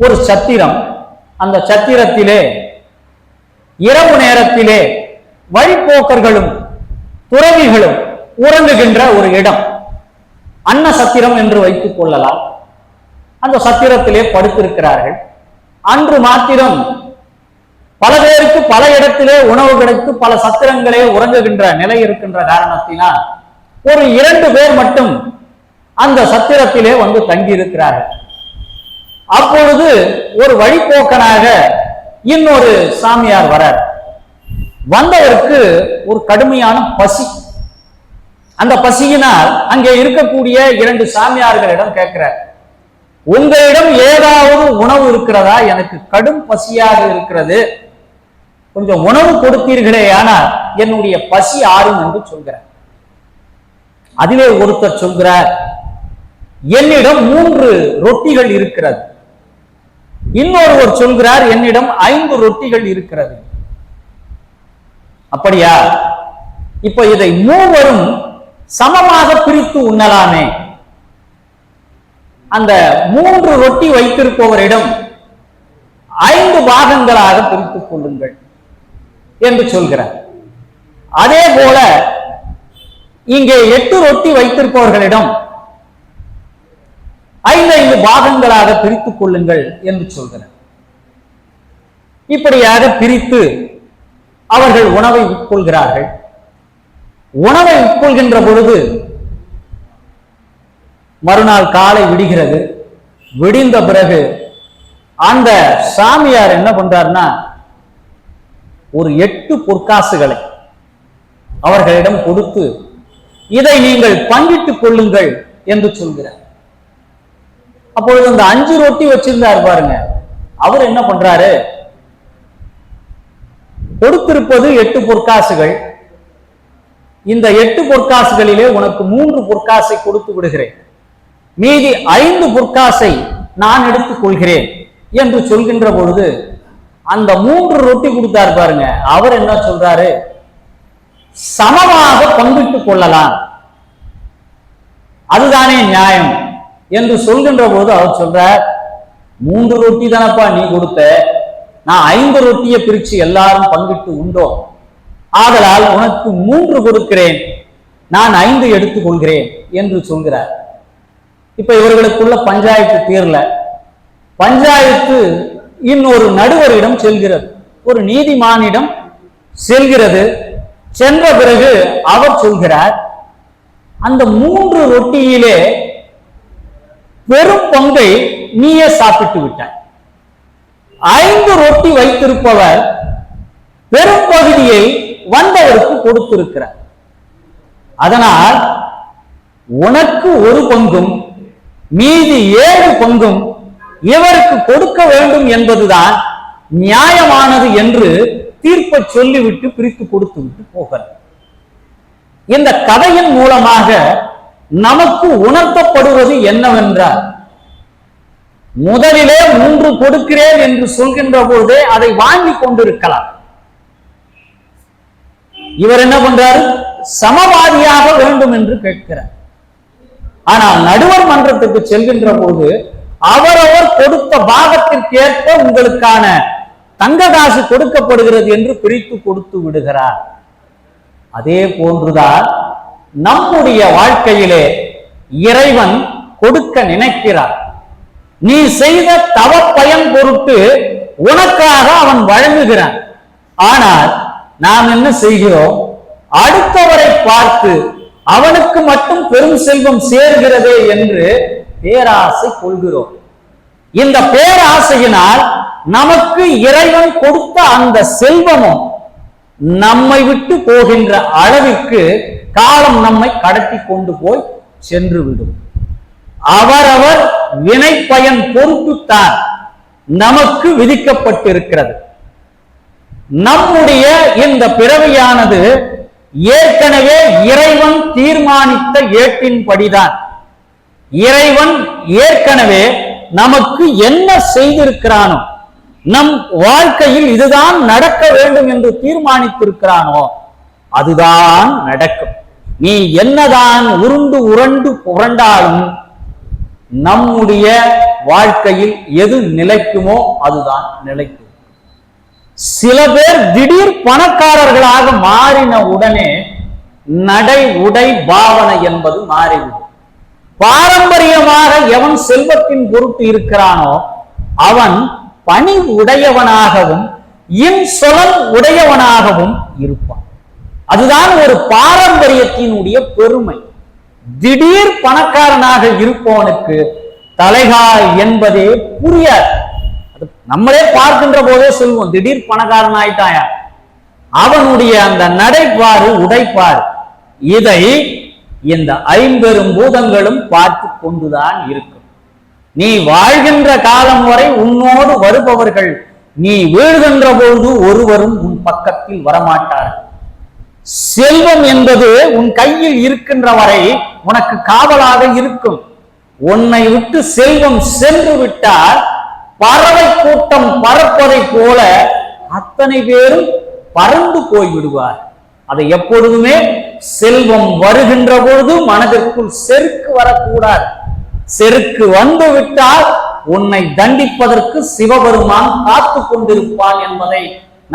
ஒரு சத்திரம். அந்த சத்திரத்திலே இரவு நேரத்திலே வழிப்போக்கர்களும் துறவிகளும் உறங்குகின்ற ஒரு இடம், அன்ன சத்திரம் என்று வைத்துக் கொள்ளலாம். அந்த சத்திரத்திலே படுத்திருக்கிறார்கள். அன்று மாத்திரம் பல பேருக்கு பல இடத்திலே உணவு கிடைத்து பல சத்திரங்களே உறங்குகின்ற நிலை இருக்கின்ற காரணத்தினால் ஒரு 2 பேர் மட்டும் அந்த சத்திரத்திலே வந்து தங்கியிருக்கிறார்கள். அப்பொழுது ஒரு வழிப்போக்கனாக இன்னொரு சாமியார் வரார். வந்தவருக்கு ஒரு கடுமையான பசி. அந்த பசியினால் அங்கே இருக்கக்கூடிய 2 சாமியார்களிடம் கேட்கிறார், உங்களிடம் ஏதாவது உணவு இருக்கிறதா? எனக்கு கடும் பசியாக இருக்கிறது, கொஞ்சம் உணவு கொடுத்தீர்களே ஆனால் என்னுடைய பசி ஆறும் என்று சொல்கிறார். அதிலே ஒருத்தர் சொல்கிறார், என்னிடம் 3 ரொட்டிகள் இருக்கிறது. இன்னொருவர் சொல்கிறார், என்னிடம் 5 ரொட்டிகள் இருக்கிறது. அப்படியா? இப்ப இதை மூவரும் சமமாக பிரித்து உண்ணலாமே. அந்த 3 ரொட்டி வைத்திருப்பவரிடம் 5 பாகங்களாக பிரித்துக் கொள்ளுங்கள் என்று சொல்கிறார். அதே போல இங்கே 8 ரொட்டி வைத்திருப்பவர்களிடம் 5 பாகங்களாக பிரித்துக் கொள்ளுங்கள் என்று சொல்கிறார். இப்படியாக பிரித்து அவர்கள் உணவை உட்கொள்கிறார்கள். உணவை உட்கொள்கின்ற பொழுது மறுநாள் காலை விடுகிறது. விடிந்த பிறகு அந்த சாமியார் என்ன பண்றாருன்னா, ஒரு 8 பொற்காசுகளை அவர்களிடம் கொடுத்து இதை நீங்கள் பங்கிட்டுக் கொள்ளுங்கள் என்று சொல்கிறார். அப்பொழுது அந்த 5 ரொட்டி வச்சிருந்தார் பாருங்க, அவர் என்ன பண்றாரு, கொடுத்திருப்பது 8 பொற்காசுகள். இந்த 8 பொற்காசுகளிலே உனக்கு 3 பொற்காசை கொடுத்து விடுகிறேன், மீதி 5 பொற்காசை நான் எடுத்துக் கொள்கிறேன் என்று சொல்கின்ற பொழுது அந்த 3 ரொட்டி கொடுத்தார் பாருங்க, அவர் என்ன சொல்றாரு, சமமாக பங்கிட்டுக் கொள்ளலாம், அதுதானே நியாயம் என்று சொல்கின்ற போது அவர் சொல்றார், 3 ரொட்டி தானப்பா நீ கொடுத்த, நான் 5 ரொட்டியை பிரிச்சு எல்லாரும் பங்கிட்டு உண்டோம், ஆதலால் உனக்கு 3 கொடுக்கிறேன், நான் 5 எடுத்துக் கொள்கிறேன் என்று சொல்கிறார். இப்ப இவர்களுக்குள்ள பஞ்சாயத்து தீரல. பஞ்சாயத்து இன்னொரு நடுவரிடம் செல்கிறது, ஒரு நீதிமானிடம் செல்கிறது. சென்ற பிறகு அவர் சொல்கிறார், அந்த 3 ரொட்டியிலே பெரும் பங்கை நீயே சாப்பிட்டு விட்டாய், 5 ரொட்டி வைத்திருப்பவர் பெரும் பகுதியை வந்தவருக்கு கொடுத்திருக்கிறார். அதனால் உனக்கு 1 பங்கும் மீதி 7 பங்கும் இவருக்கு கொடுக்க வேண்டும் என்பதுதான் நியாயமானது என்று தீர்ப்பை சொல்லிவிட்டு பிரித்து கொடுத்து விட்டு போகிறார். இந்த கதையின் மூலமாக நமக்கு உணர்த்தப்படுவது என்னவென்றால், முதலிலே 3 கொடுக்கிறேன் என்று சொல்கின்ற போதே அதை வாங்கி கொண்டிருக்கலாம். இவர் என்ன பண்றாரு, சமவாதியாக வேண்டும் என்று கேட்கிறார். ஆனால் நடுவர் மன்றத்துக்கு செல்கின்ற போது அவரவர் கொடுத்த பாகத்திற்கேற்ப உங்களுக்கான தங்க காசு கொடுக்கப்படுகிறது என்று பிரித்து கொடுத்து விடுகிறார். அதே போன்றுதான் நம்முடைய வாழ்க்கையிலே இறைவன் கொடுக்க நினைக்கிறார். நீ செய்த தவ பயன் பொருட்டு உனக்காக அவன் வழங்குகிறான். ஆனால் நாம் என்ன செய்கிறோம், அடுத்தவரை பார்த்து அவனுக்கு மட்டும் பெரும் செல்வம் சேர்கிறதே என்று பேராசை கொள்கிறோம். இந்த பேராசையினால் நமக்கு இறைவன் கொடுத்த அந்த செல்வமும் நம்மை விட்டு போகின்ற அளவிற்கு காலம் நம்மை கடத்தி கொண்டு போய் சென்று விடும். அவரவர் வினை பயன் பொறுத்துத்தான் நமக்கு விதிக்கப்பட்டிருக்கிறது. நம்முடைய இந்த பிறவியானது ஏற்கனவே இறைவன் தீர்மானித்த ஏட்டின்படிதான். இறைவன் ஏற்கனவே நமக்கு என்ன செய்திருக்கிறானோ, நம் வாழ்க்கையில் இதுதான் நடக்க வேண்டும் என்று தீர்மானித்திருக்கிறானோ அதுதான் நடக்கும். நீ என்னதான் உருண்டு உரண்டு புரண்டாலும் நம்முடைய வாழ்க்கையில் எது நிலைக்குமோ அதுதான் நிலைக்கும். சில பேர் திடீர் பணக்காரர்களாக மாறின உடனே நடை உடை பாவனை என்பது மாறிவிடும். பாரம்பரியமாக எவன் செல்வத்தின் பொருட்டு இருக்கிறானோ அவன் பணி உடையவனாகவும் இன்சொலன் உடையவனாகவும் இருப்பான். அதுதான் ஒரு பாரம்பரியத்தினுடைய பெருமை. திடீர் பணக்காரனாக இருப்பவனுக்கு தலைகாய் என்பதே புரியாது. நம்மளே பார்க்கின்ற போதே சொல்வோம், திடீர் பணக்காரன் ஆயிட்டாயா, அவனுடைய அந்த நடைபாடு உடைப்பாடு, இதை இந்த ஐம்பெரும் பூதங்களும் பார்த்து கொண்டுதான் இருக்கும். நீ வாழ்கின்ற காலம் வரை உன்னோடு வருபவர்கள் நீ வீழ்கின்ற பொழுது ஒருவரும் உன் பக்கத்தில் வரமாட்டார்கள். செல்வம் என்பது உன் கையில் இருக்கின்ற வரை உனக்கு காவலாக இருக்கும். உன்னை விட்டு செல்வம் சென்று விட்டால் பறவை கூட்டம் பறப்பதை போல அத்தனை பேரும் பறந்து போய்விடுவார். அதை எப்பொழுதுமே செல்வம் வருகின்ற பொழுது மனதிற்குள் செருக்கு வரக்கூடாது. செருக்கு வந்து விட்டால் உன்னை தண்டிப்பதற்கு சிவபெருமான் காத்து கொண்டிருப்பான் என்பதை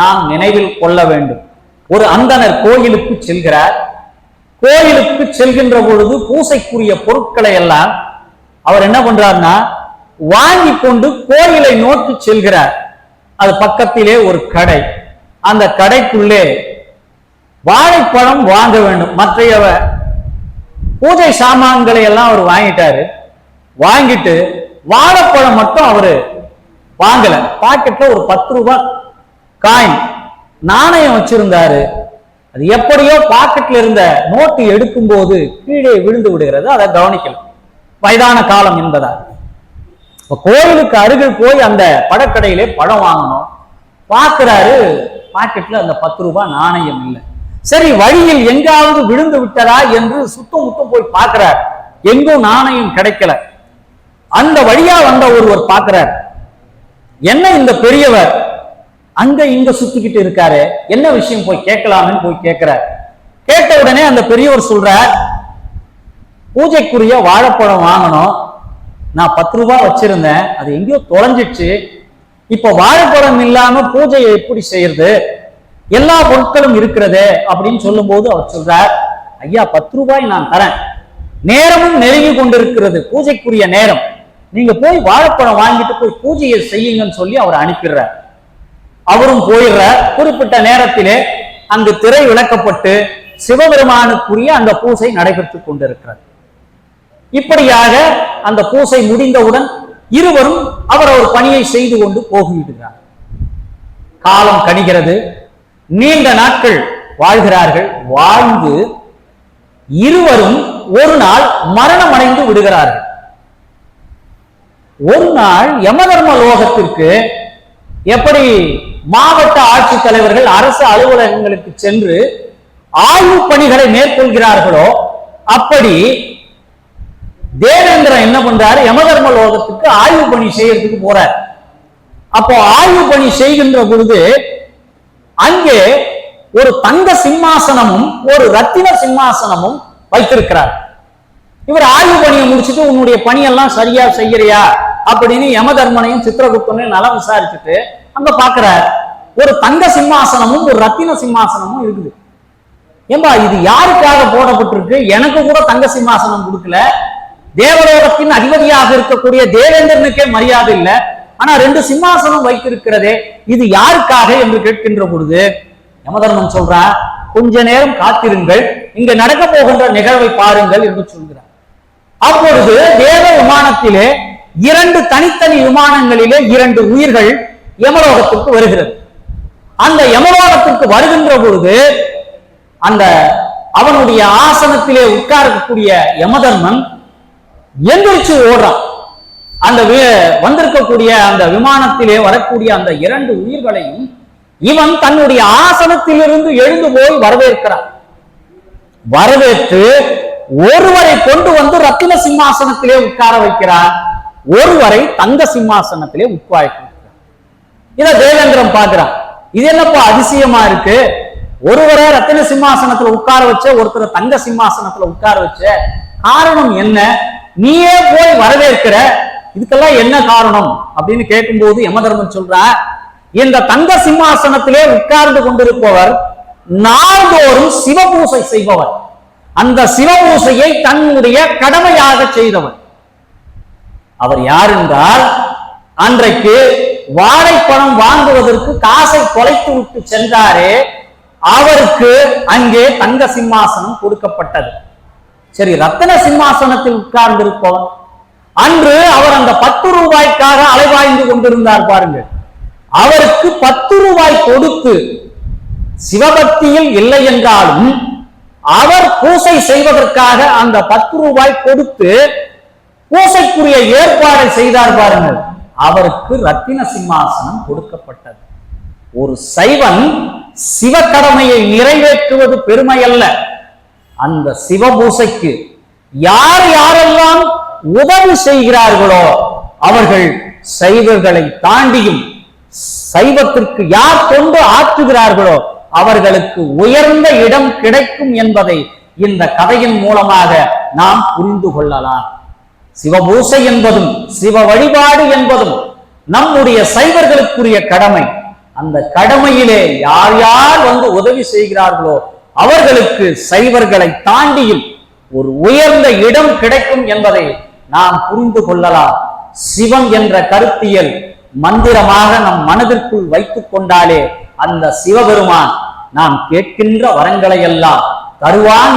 நாம் நினைவில் கொள்ள வேண்டும். ஒரு அந்தணர் கோயிலுக்கு செல்கிறார். கோயிலுக்கு செல்கின்ற பொழுது பூசைக்குரிய பொருட்களை எல்லாம் அவர் என்ன பண்றாருன்னா வாங்கி கொண்டு கோயிலை நோக்கி செல்கிறார். அது பக்கத்திலே ஒரு கடை. அந்த கடைக்குள்ளே வாழைப்பழம் வாங்க வேண்டும். மற்றைய பூஜை சாமான்களை எல்லாம் அவர் வாங்கிட்டாரு. வாங்கிட்டு வாழைப்பழம் மட்டும் அவரு வாங்கல. பாக்கெட்ல ஒரு 10 ரூபாய் காயின் நாணயம் வச்சிருந்தாரு. அது எப்படியோ பாக்கெட்ல இருந்த நோட்டு எடுக்கும் போது கீழே விழுந்து விடுகிறது. அதை கவனிக்கல, வயதான காலம் என்பதால். கோயிலுக்கு அருகில் போய் அந்த பழக்கடையிலே பழம் வாங்கணும். பார்க்கிறாரு, பாக்கெட்ல அந்த 10 ரூபாய் நாணயம் இல்லை. சரி, வழியில் எங்காவது விழுந்து விட்டதா என்று சுத்தம் முத்தம் போய் பார்க்கிறார். எங்கும் நாணயம் கிடைக்கல. அந்த வழியா வந்த ஒருவர் பார்க்கிறார், என்ன இந்த பெரியவர் அங்க இங்க சுத்திக்கிட்டு இருக்காரு, என்ன விஷயம் போய் கேட்கலாம்னு போய் கேட்கிறார். கேட்ட உடனே அந்த பெரியவர் சொல்றார், பூஜைக்குரிய வாழைப்பழம் வாங்கணும், நான் 10 ரூபாய் வச்சிருந்தேன், அது எங்கேயோ தொலைஞ்சிடுச்சு. இப்ப வாழைப்பழம் இல்லாம பூஜையை எப்படி செய்யறது, எல்லா பொருட்களும் இருக்கிறது அப்படின்னு சொல்லும் போது அவர் சொல்றார், ஐயா 10 ரூபாய் நான் தரேன், நேரமும் நெருங்கி கொண்டிருக்கிறது, பூஜைக்குரிய நேரம், நீங்க போய் வாழைப்பழம் வாங்கிட்டு போய் பூஜையை செய்யுங்கன்னு சொல்லி அவர் அனுப்பிடுறார். அவரும் போயிடுறார். குறிப்பிட்ட நேரத்திலே அங்கு திரை விளக்கப்பட்டு சிவபெருமானுக்குரிய அந்த பூஜை நடைபெற்றுக் கொண்டிருக்கிறது. இப்படியாக அந்த பூஜை முடிந்தவுடன் இருவரும் அவர் பணியை செய்து கொண்டு போகிவிடுகிறார். காலம் கணிகிறது. நீண்ட நாட்கள் வாழ்கிறார்கள். வாழ்ந்து இருவரும் ஒரு நாள் மரணம் அடைந்து விடுகிறார்கள். ஒரு நாள் யமதர்ம லோகத்திற்கு எப்படி மாவட்ட ஆட்சித்தலைவர்கள் அரசு அலுவலகங்களுக்கு சென்று ஆய்வு பணிகளை மேற்கொள்கிறார்களோ அப்படி தேவேந்திரன் என்ன பண்றாரு, யமதர்ம லோகத்துக்கு ஆய்வு பணி செய்யறதுக்கு போறார். அப்போ ஆய்வு பணி செய்கின்ற பொழுது அங்கே ஒரு தங்க சிம்மாசனமும் ஒரு ரத்தின சிம்மாசனமும் வைத்திருக்கிறார். இவர் ஆய்வு பணியை முடிச்சுட்டு உன்னுடைய பணியெல்லாம் சரியா செய்யறியா அப்படின்னு யமதர்மனையும் சித்திரகுப்தனையும் நலம் விசாரிச்சுட்டு அங்க பாக்குறார். ஒரு தங்க சிம்மாசனமும் ஒரு ரத்தின சிம்மாசனமும் இருக்குது. ஏம்பா இது யாருக்காக போடப்பட்டிருக்கு, எனக்கு கூட தங்க சிம்மாசனம் கொடுக்கல, தேவலோகத்தின் அதிபதியாக இருக்கக்கூடிய தேவேந்திரனுக்கே மரியாதை இல்லை, ஆனா 2 சிம்மாசனம் வைத்திருக்கிறதே, இது யாருக்காக என்று கேட்கின்ற பொழுது யமதர்மன் சொல்றார், கொஞ்ச நேரம் காத்திருங்கள், இங்க நடக்க போகின்ற நிகழ்வை பாருங்கள் என்று சொல்கிறார். அப்பொழுது தேவ விமானத்திலே 2 தனித்தனி விமானங்களிலே 2 உயிர்கள் யமலோகத்திற்கு வருகிறது. அந்த யமலோகத்திற்கு வருகின்ற பொழுது அந்த அவனுடைய ஆசனத்திலே உட்காரக்கூடிய யமதர்மன் எந்திரிச்சு ஓடுறான். அந்த வந்திருக்கக்கூடிய அந்த விமானத்திலே வரக்கூடிய அந்த 2 உயிர்களையும் இவன் தன்னுடைய ஆசனத்திலிருந்து எழுந்து போய் வரவேற்கிறான். வரவேற்று ஒருவரை கொண்டு வந்து ரத்தின சிம்மாசனத்திலே உட்கார வைக்கிறான், ஒருவரை தங்க சிம்மாசனத்திலே உட்கார. இதை தேவேந்திரன் பார்க்கிறான். இது என்னப்பா அதிசயமா இருக்கு, ஒருவரை ரத்தின சிம்மாசனத்துல உட்கார வச்ச, ஒருத்தரை தங்க சிம்மாசனத்துல உட்கார வச்ச, காரணம் என்ன, நீயே போய் வரவேற்கிற, இதுக்கெல்லாம் என்ன காரணம் அப்படின்னு கேட்கும்போது யமதர்மன் சொல்ற, இந்த தங்க சிம்மாசனத்திலே உட்கார்ந்து கொண்டிருப்பவர் நாள்தோறும் சிவபூசை செய்பவர், அந்த சிவபூசையை தன்னுடைய கடமையாக செய்தவர். அவர் யார் என்றால், அன்றைக்கு வாழைப்பழம் வாங்குவதற்கு காசை தொலைத்து விட்டு சென்றாரே, அவருக்கு அங்கே தங்க சிம்மாசனம் கொடுக்கப்பட்டது. சரி, ரத்தின சிம்மாசனத்தில் உட்கார்ந்து இருப்பவர், அன்று அவர் அந்த 10 ரூபாய்க்காக அலைவாய்ந்து கொண்டிருந்தார் பாருங்கள். அவருக்கு 10 ரூபாய் கொடுத்து, சிவபக்தியில் இல்லை என்றாலும் அவர் பூசை செய்வதற்காக அந்த 10 ரூபாய் கொடுத்து பூசைக்குரிய ஏற்பாடை செய்தார் பாருங்கள், அவருக்கு ரத்தின சிம்மாசனம் கொடுக்கப்பட்டது. ஒரு சைவன் சிவக்கடமையை நிறைவேற்றுவது பெருமை அல்ல, அந்த சிவபூசைக்கு யார் யாரெல்லாம் உதவி செய்கிறார்களோ அவர்கள் சைவர்களை தாண்டியும், சைவத்திற்கு யார் கொண்டு ஆற்றுகிறார்களோ அவர்களுக்கு உயர்ந்த இடம் கிடைக்கும் என்பதை இந்த கதையின் மூலமாக நாம் புரிந்து கொள்ளலாம். சிவபூசை என்பதும் சிவ வழிபாடு என்பதும் நம்முடைய சைவர்களுக்குரிய கடமை. அந்த கடமையிலே யார் யார் வந்து உதவி செய்கிறார்களோ அவர்களுக்கு சைவர்களை தாண்டியும் ஒரு உயர்ந்த இடம் கிடைக்கும் என்பதை நாம் புரிந்து கொள்ளலாம். சிவம் என்ற கருத்தியல் மந்திரமாக நம் மனதிற்குள் வைத்துக் கொண்டாலே அந்த சிவபெருமான் நாம் கேட்கின்ற வரங்களை எல்லாம் தருவான்